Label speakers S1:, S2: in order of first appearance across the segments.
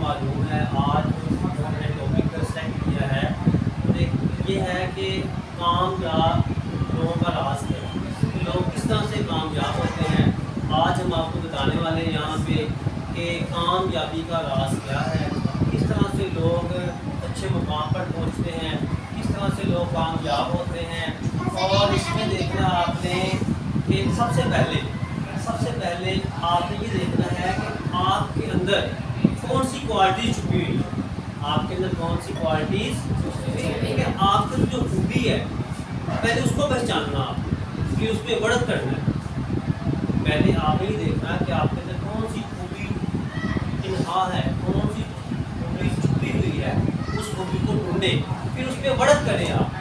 S1: معلوم ہے آج ہم نے ٹاپک سلیکٹ کیا ہے یہ ہے کہ کامیاب لوگوں کا راز کیا ہے، لوگ کس طرح سے کامیاب ہوتے ہیں۔ آج ہم آپ کو بتانے والے ہیں یہاں پہ کہ کامیابی کا راز کیا ہے، کس طرح سے لوگ اچھے مقام پر پہنچتے ہیں، کس طرح سے لوگ کامیاب ہوتے ہیں۔ اور اس میں دیکھنا آپ نے کہ سب سے پہلے آپ نے یہ دیکھنا ہے کہ آپ کے اندر کون سی کوالٹیز چھپی ہوئی ہے، آپ کے اندر کون سی کوالٹیز چھپی ہے، آپ کی جو خوبی ہے پہلے اس کو پہچاننا، آپ کہ اس پہ بڑھت کرنا ہے۔ پہلے آپ یہ دیکھنا ہے کہ آپ کے اندر کون سی خوبی انہا ہے، کون سی خوبی چھپی ہوئی ہے، اس خوبی کو ڈھونڈیں، پھر اس پہ بڑھت کریں آپ،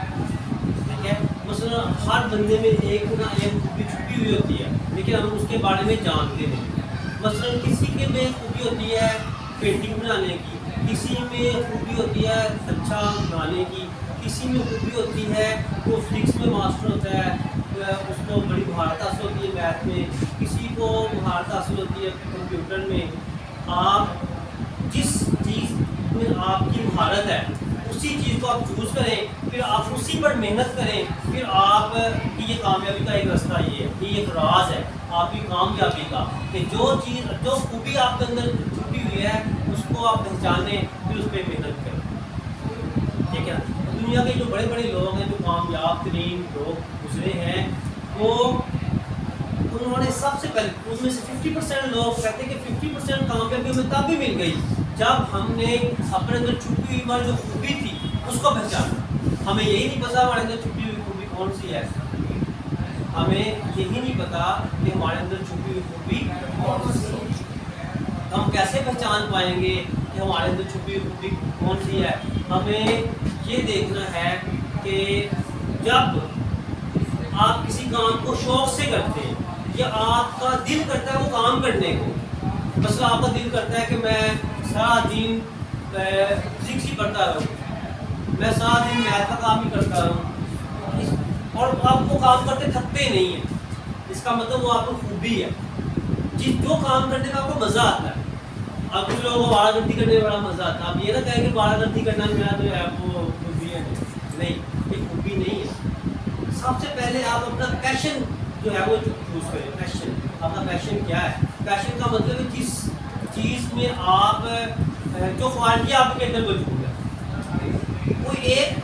S1: ٹھیک ہے۔ مثلا ہر بندے میں ایک نہ ایک خوبی چھپی ہوئی ہوتی ہے لیکن ہم اس کے بارے میں جانتے نہیں۔ مثلا کسی کے میں خوبی ہوتی ہے پینٹنگ بنانے کی، کسی میں خوبی ہوتی ہے اچھا گانے کی، کسی میں خوبی ہوتی ہے وہ فزکس میں ماسٹر ہوتا ہے، اس کو بڑی مہارت حاصل ہوتی ہے میتھ میں، کسی کو مہارت حاصل ہوتی ہے کمپیوٹر میں۔ آپ جس چیز میں آپ کی مہارت ہے اسی چیز کو آپ چوز کریں، پھر آپ اسی پر محنت کریں، پھر آپ کی یہ کامیابی کا ایک راستہ یہ ہے، یہ ایک راز ہے آپ کی کامیابی کا کہ جو خوبی آپ کے اندر چھپی ہوئی ہے اس کو آپ پہچانیں، پھر اس پہ محنت کریں، ٹھیک ہے۔ دنیا کے جو بڑے بڑے لوگ ہیں، جو کامیاب ترین لوگ گزرے ہیں، وہ انہوں نے سب سے پہلے ان میں سے 50% لوگ کہتے ہیں کہ 50% کامیابی ہمیں تب بھی مل گئی جب ہم نے اپنے اندر چھپی ہوئی ہماری جو خوبی تھی اس کو پہچانا۔ ہمیں یہی نہیں پتا ہمارے اندر چھپی ہوئی خوبی کون سی ہے، ہمیں یہی نہیں پتا کہ ہمارے اندر چھپی ہوئی خوبی کون سی ہے۔ ہم کیسے پہچان پائیں گے کہ ہمارے اندر چھپی ہوئی خوبی کون سی ہے؟ ہمیں یہ دیکھنا ہے کہ جب آپ کسی کام کو شوق سے کرتے ہیں یا آپ کا دل کرتا ہے وہ کام کرنے کو، مثلا آپ کا دل کرتا ہے کہ میں سارا دن فزکس ہی پڑھتا رہوں، میں سارا دن میتھ کا کام ہی کرتا رہوں، اور آپ وہ کام کرتے تھکتے نہیں ہیں، اس کا مطلب وہ آپ کو خوبی ہے، جو کام کرنے کا آپ کو مزہ آتا ہے۔ اب کچھ لوگوں کو 12 گھنٹے کرنے میں بڑا مزہ آتا ہے، آپ یہ نہ کہیں کہ 12 گھنٹے کرنا میرا جو ہے وہ خوبی ہے، نہیں، یہ خوبی نہیں ہے۔ سب سے پہلے آپ اپنا پیشن جو ہے وہ چوز کریں۔ پیشن، اپنا پیشن کیا ہے؟ پیشن کا مطلب ہے جس چیز میں آپ جو کوالٹی آپ کے اندر موجود ہے، کوئی ایک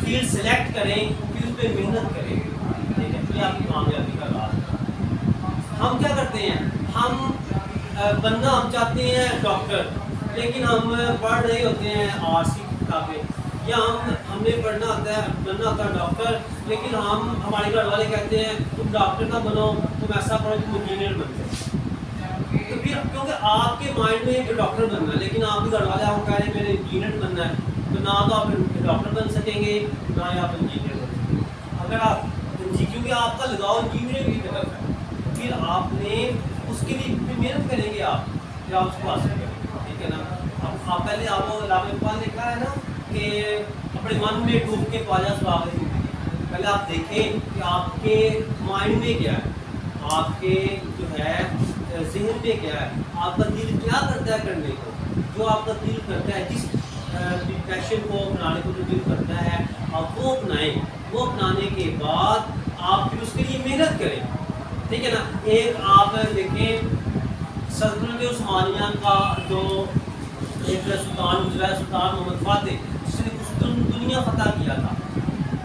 S1: فیلڈ سلیکٹ کریں، پھر اس پہ محنت کریں، ٹھیک ہے، یہ آپ کی کامیابی کا راز ہے۔ ہم کیا کرتے ہیں، ہم چاہتے ہیں ڈاکٹر، لیکن ہم پڑھ رہے ہوتے ہیں آرٹس کی کتابیں، یا ہم نے بننا ہوتا ہے ڈاکٹر، لیکن ہمارے گھر والے کہتے ہیں تم ڈاکٹر نہ بنو، تم ایسا پڑھو تم انجینئر بن جاؤ۔ تو پھر کیونکہ آپ کے مائنڈ میں ایک ڈاکٹر بننا ہے، لیکن آپ کے گھر والے آپ کو کہہ رہے ہیں میرے انجینئر بننا ہے، تو نہ تو آپ ڈاکٹر بن سکیں گے نہ ہی آپ انجینئر بن سکیں گے۔ اگر آپ کیونکہ آپ کا لگاؤ انجینئر کی طرف ہے، پھر آپ نے اس کے لیے محنت کریں گے، آپ پھر آپ اس کو حاصل کریں گے، ٹھیک ہے نا۔ آپ پہلے آپ کو علامہ اقبال نے کہا ہے نا کہ اپنے من میں ڈوب کے پاجا سراغ زندگی، پہلے آپ دیکھیں کہ آپ کے مائنڈ میں کیا ہے، آپ کے جو ہے ذہن میں کیا ہے، آپ کا دل کیا کرتا ہے کرنے کو، جو آپ کا دل کرتا ہے، جس پیشن کو اپنانے کو جو دل کرتا ہے آپ وہ اپنائیں، وہ اپنانے کے بعد آپ پھر اس کے لیے محنت کریں، ٹھیک ہے نا۔ ایک آپ دیکھیں سلطنت عثمانیہ کا جو ایک سلطان گزرا ہے، سلطان محمد فاتح، جس نے دنیا فتح کیا تھا،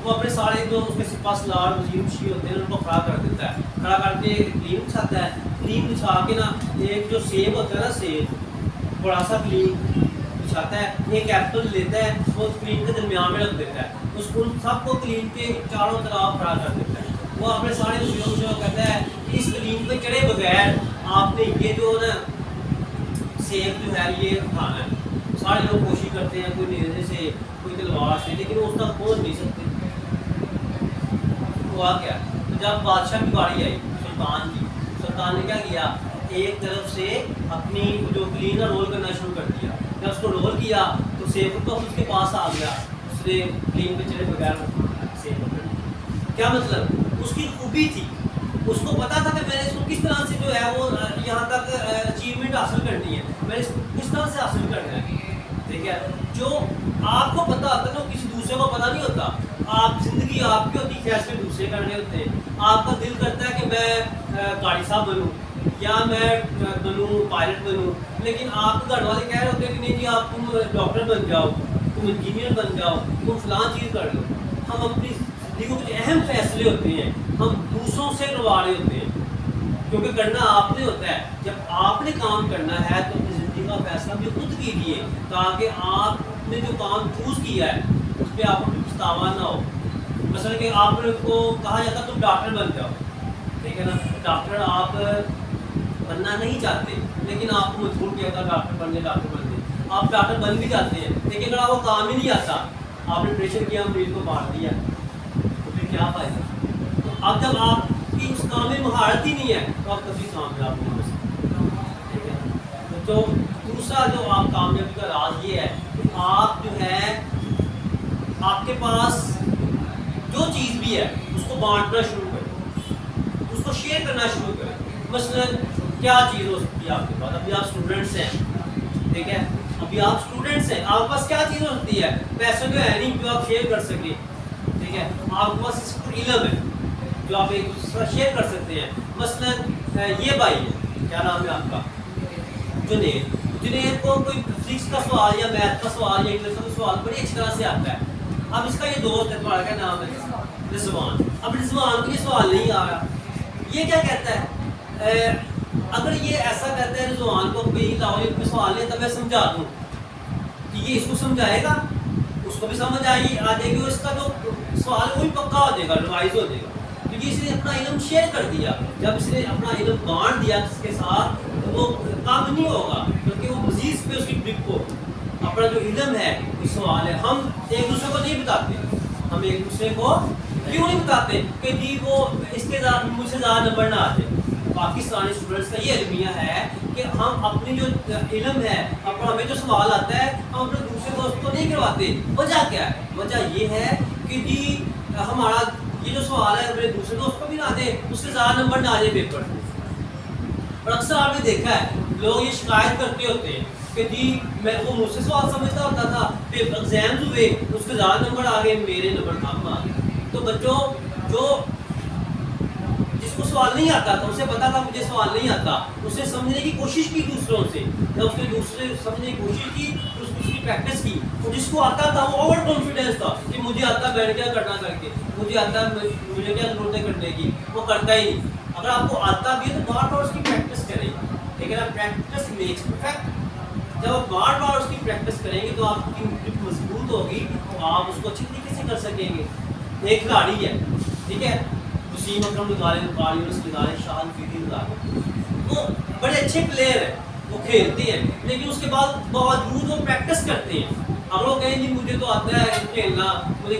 S1: وہ اپنے سارے جو اس کے سپاہ سالار وزیر مشیر ہوتے ہیں ان کو کھڑا کر دیتا ہے، کھڑا کر کے کلیم بچھاتا ہے، کلیم بچھا کے نا ایک جو سیب ہوتا ہے نا، سیب بڑا سا کلیم بچھاتا ہے، ایک ایپل لیتا ہے، وہ کلیم کے درمیان میں رکھ دیتا ہے، اس کو سب کو کلیم کے چاروں طرف کھڑا کر دیتا ہے۔ وہ اپنے سارے وزیروں سے کہتا ہے اس کلیم پہ چڑھے بغیر آپ نے یہ جو نا سیب جو ہے یہ کھانا ہے۔ سارے لوگ کوشش کرتے ہیں، کوئی نیزے سے، کوئی تلوار سے، لیکن وہ اس تک پہنچ نہیں سکتے۔ ہوا کیا، تو جب بادشاہ کی باری آئی سلطان نے کیا کیا، ایک طرف سے اپنی جو کلین رول کرنا شروع کر دیا، جب اس کو رول کیا تو سیب تو اس کے پاس آ گیا، اس نے کلین پہ چڑھے بغیر سیب پکڑ لیا۔ کیا مطلب، اس کی خوبی تھی اس کو پتا تھا کہ میں نے اس کو کس طرح سے جو ہے وہ یہاں تک اچیومنٹ حاصل کرنی ہے، میں نے اس کو کس طرح سے حاصل کرنا ہے. ٹھیک ہے، جو آپ کو پتا ہوتا ہے نا کسی دوسرے کو پتا نہیں ہوتا. آپ زندگی آپ کی ہوتی، فیصلے دوسرے کرنے ہوتے ہیں. آپ کا دل کرتا ہے کہ میں قاری صاحب بنوں یا میں بنوں پائلٹ بنوں، لیکن آپ کے گھر والے کہہ رہے ہوتے ہیں کہ نہیں جی آپ تم ڈاکٹر بن جاؤ، تم انجینئر بن جاؤ، تم فلاں چیز کر لو. ہم اپنی زندگی کو کچھ اہم فیصلے ہوتے ہیں ہم دوسروں سے کروا رہے ہوتے ہیں، کیونکہ کرنا آپ نے ہوتا ہے. جب آپ نے کام کرنا ہے تو اپنی زندگی کا فیصلہ بھی خود کیجیے، تاکہ آپ نے جو کام چوز کیا ہے اس پہ آپ کو پچھتاوا نہ ہو. مثلا کہ آپ کو کہا جاتا تم ڈاکٹر بن جاؤ، ٹھیک ہے نا، ڈاکٹر آپ بننا نہیں چاہتے لیکن آپ کو مجبور کیا تھا ڈاکٹر بننے، آپ ڈاکٹر بن بھی جاتے ہیں، لیکن اگر آپ کو کام ہی نہیں آتا، آپ نے آپریشن کیا مریض کو مار دیا تو پھر کیا فائدہ. تو اب جب آپ کی اس کام میں مہارت ہی نہیں ہے تو آپ کبھی کامیاب نہیں ہو سکتے. ٹھیک ہے، تو دوسرا جو آپ کامیابی کا راز یہ ہے کہ آپ جو ہے آپ کے پاس جو چیز بھی ہے اس کو بانٹنا شروع کریں، اس کو شیئر کرنا شروع کریں. مثلا کیا چیز ہو سکتی ہے آپ کے پاس؟ ابھی آپ اسٹوڈنٹس ہیں، ٹھیک ہے، ابھی آپ اسٹوڈنٹس ہیں، آپ کے پاس کیا چیز ہو سکتی ہے؟ پیسے تو ہے نہیں جو آپ شیئر کر سکیں. ٹھیک ہے، آپ کے پاس اس پر علم ہے جو آپ ایک دوسرے شیئر کر سکتے ہیں. مثلا یہ بھائی ہے، کیا نام ہے آپ کا؟ جنید کو کوئی فزکس کا سوال یا میتھ کا سوال یا انگلش کا سوال بڑی اچھی طرح سے آتا ہے. اب اس کا یہ دوست ہے، تمہارا کیا نام ہے؟ رضوان. اب رضوان کو یہ سوال نہیں آ رہا، یہ کیا کہتا ہے؟ اگر یہ ایسا کہتا ہے رضوان کو کہ لاؤ یہ سوال نہیں تب میں سمجھا دوں، کہ یہ اس کو سمجھائے گا، اس کو بھی سمجھ آ جائے گی، اس کا جو سوال ہے وہی پکا ہو جائے گا، ریوائز ہو جائے گا. کیونکہ اس نے اپنا علم شیئر کر دیا. جب اس نے اپنا علم بانٹ دیا اس کے ساتھ تو وہ کام نہیں ہوگا، کیونکہ وہ مزید پہ اس کی گرپ کو اپنا جو علم ہے وہ سوال ہے. ہم ایک دوسرے کو نہیں بتاتے، ہم ایک دوسرے کو کیوں نہیں بتاتے کہ جی وہ اس کے مجھ سے زیادہ نمبر نہ آ جائے. پاکستانی اسٹوڈنٹس کا یہ المیہ ہے کہ ہم اپنی جو علم ہے، اپنا ہمیں جو سوال آتا ہے ہم اپنے دوسرے دوست کو نہیں کرواتے. وجہ کیا ہے؟ وجہ یہ ہے کہ جی ہمارا یہ جو سوال ہے اپنے دوسرے دوست کو بھی نہ دے، اس سے زیادہ نمبر نہ آ جائے پیپر. اور اکثر آپ نے دیکھا ہے لوگ یہ شکایت کرتے ہوتے ہیں کہ جی میں وہ مجھ سے سوال سمجھتا ہوتا تھا، پھر ایگزامز ہوئے اس کے زیادہ نمبر آ گئے، میرے نمبر کم آ گئے. تو بچوں جو جس کو سوال نہیں آتا تھا، اسے پتا تھا مجھے سوال نہیں آتا، اسے سمجھنے کی کوشش کی دوسروں سے، جب اس نے دوسرے سمجھنے کی کوشش کی تو اس کی پریکٹس کی. اور جس کو آتا تھا وہ اوور کانفیڈینس تھا کہ مجھے آتا ہے میں کیا کرنا کر کے، مجھے آتا ہے مجھے کیا ضرورت ہے کرنے کی، وہ کرتا ہی نہیں. اگر آپ کو آتا بھی ہے تو بار بار اس کی پریکٹس کریں، لیکن آپ پریکٹس میکس پرفیکٹ. جب آپ بار بار اس کی پریکٹس کریں گے تو آپ کی گرپ مضبوط ہوگی، تو آپ اس کو اچھی طریقے سے کر سکیں گے. ایک کھلاڑی ہے، ٹھیک ہے، وسیم اکرم نگارے بخاری یونیورسٹی نگارے شاہد فیدی نگارے، وہ بڑے اچھے پلیئر ہیں، وہ کھیلتے ہیں، لیکن اس کے بعد باوجود وہ پریکٹس کرتے ہیں. اگر وہ کہیں جی مجھے تو آتا ہے کھیلنا، مجھے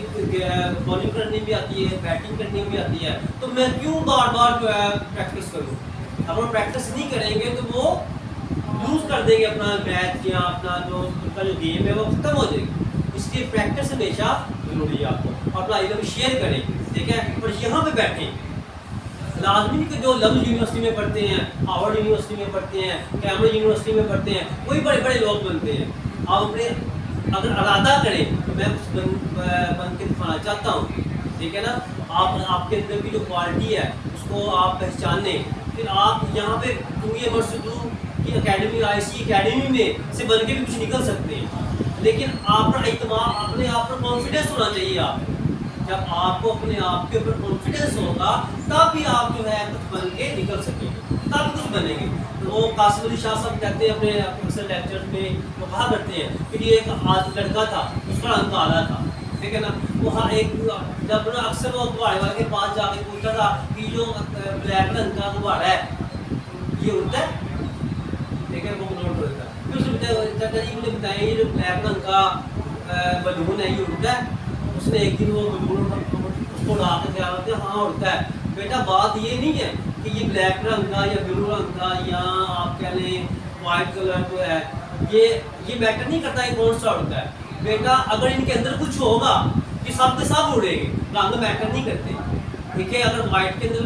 S1: بالنگ کرنی بھی آتی ہے، بیٹنگ کرنی بھی آتی ہے، تو میں کیوں بار بار جو ہے پریکٹس کروں. اگر وہ پریکٹس نہیں کریں گے تو وہ لوز کر دیں گے اپنا میچ یا اپنا جو ان کا جو گیم ہے وہ ختم ہو جائے گی. اس لیے پریکٹس ہمیشہ ضروری ہے. آپ کو اپنا علم شیئر کریں، ٹھیک ہے، اور یہاں پہ بیٹھیں. لازمی نہیں کہ جو لندن یونیورسٹی میں پڑھتے ہیں، ہارورڈ یونیورسٹی میں پڑھتے ہیں، کیمبرج یونیورسٹی میں پڑھتے ہیں وہی بڑے بڑے لوگ بنتے ہیں. آپ اپنے اگر ارادہ کریں تو میں کچھ بن کے دکھانا چاہتا ہوں، ٹھیک ہے نا. آپ کے اندر کی جو کوالٹی ہے اس کو آپ پہچانیں، پھر آپ یہاں پہ ٹوئے مرسدو کی اکیڈمی IC اکیڈمی میں سے بن کے بھی کچھ نکل سکتے ہیں. لیکن آپ پر اعتماد، اپنے آپ پر کانفیڈینس ہونا چاہیے. آپ جب آپ کو اپنے آپ کے اوپر کانفیڈینس ہوگا تب بھی آپ جو ہے کچھ بن کے نکل سکیں گے، تب کچھ بنیں گے. وہ قاسم علی شاہ صاحب کہتے ہیں اپنے اکثر لیکچر میں، وہ کہا کرتے ہیں کہ یہ ایک لڑکا تھا، اس کا رنگ کالا تھا، ٹھیک ہے نا. وہاں ایک جب اکثر وہ گھباڑے والے کے پاس جا کے پوچھتا تھا کہ جو بلیک رنگ کا گھباڑا ہے یہ اڑتا ہے، ٹھیک ہے، وہ نوٹ ہوتا ہے. پھر اس نے چاچا جی مجھے بتائیں یہ جو بلیک رنگ کا بلون ہے یہ اڑتا ہے. اس نے ایک دن وہ بلون اس کو اڑا کے کیا ہوتا ہے، ہاں اڑتا ہے. بیٹا بات یہ نہیں ہے کہ یہ بلیک رنگ کا یا بلو رنگ کا یا آپ کہہ لیں وائٹ کلر جو ہے یہ میٹر نہیں کرتا ہے کون سا اڑتا ہے. بیٹا اگر ان کے اندر کچھ ہوگا کہ سب کے سب اڑے گے، رنگ میٹر نہیں کرتے. ٹھیک ہے، اگر وائٹ کے اندر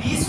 S1: 20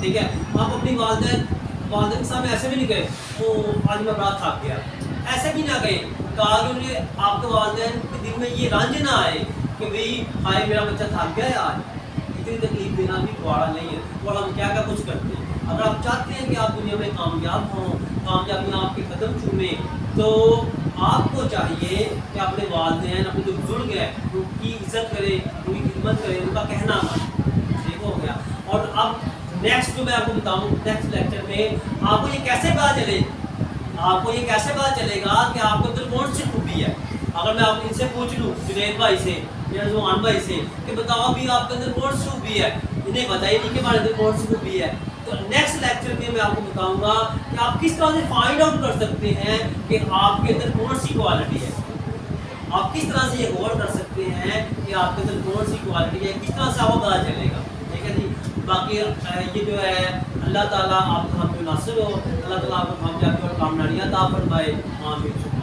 S1: ٹھیک ہے. آپ اپنی والدین کے سامنے ایسے بھی نہیں کہیں وہ آج میں بڑا تھک گیا, ایسے بھی نہ کہیں. تاکہ آپ کے والدین کے دل میں یہ رنج نہ آئے کہ بھئی ہائے میرا بچہ تھک گیا ہے آج. اتنی تکلیف دینا بھی گوارا نہیں ہے. اور ہم کیا کچھ کرتے ہیں. اگر آپ چاہتے ہیں کہ آپ دنیا میں کامیاب ہوں, کامیابیاں آپ کے قدم چومیں, تو آپ کو چاہیے کہ اپنے والدین, اپنے جو بزرگ ہیں ان کی عزت کرے, ان کی خدمت کرے, ان کا کہنا مانے. ٹھیک ہو گیا. اور اب نیکسٹ جو میں آپ کو بتاؤں نیکسٹ لیکچر میں آپ کو یہ کیسے پتا چلے, آپ کو یہ کیسے پتا چلے گا کہ آپ کے اندر کون سی خوبی ہے. اگر میں آپ ان سے پوچھ لوں جنید بھائی سے یا زمان بھائی سے کہ بتاؤ ابھی آپ کے اندر کون سی خوبی ہے, انہیں پتہ ہی نہیں کہ ہمارے اندر کون سی خوبی ہے. تو نیکسٹ لیکچر میں آپ کو بتاؤں گا کہ آپ کس طرح سے فائنڈ آؤٹ کر سکتے ہیں کہ آپ کے اندر کون سی کوالٹی ہے. آپ کس طرح سے یہ غور کر سکتے ہیں کہ آپ کے اندر کون سی کوالٹی ہے, کس طرح سے آپ کو پتا چلے گا. ٹھیک ہے جی. باقی یہ جو ہے اللہ تعالیٰ آپ کو ہم پہ ناصر ہو, اللہ تعالیٰ آپ کو کامیابی اور کامرانیاں عطا فرمائے. آمین.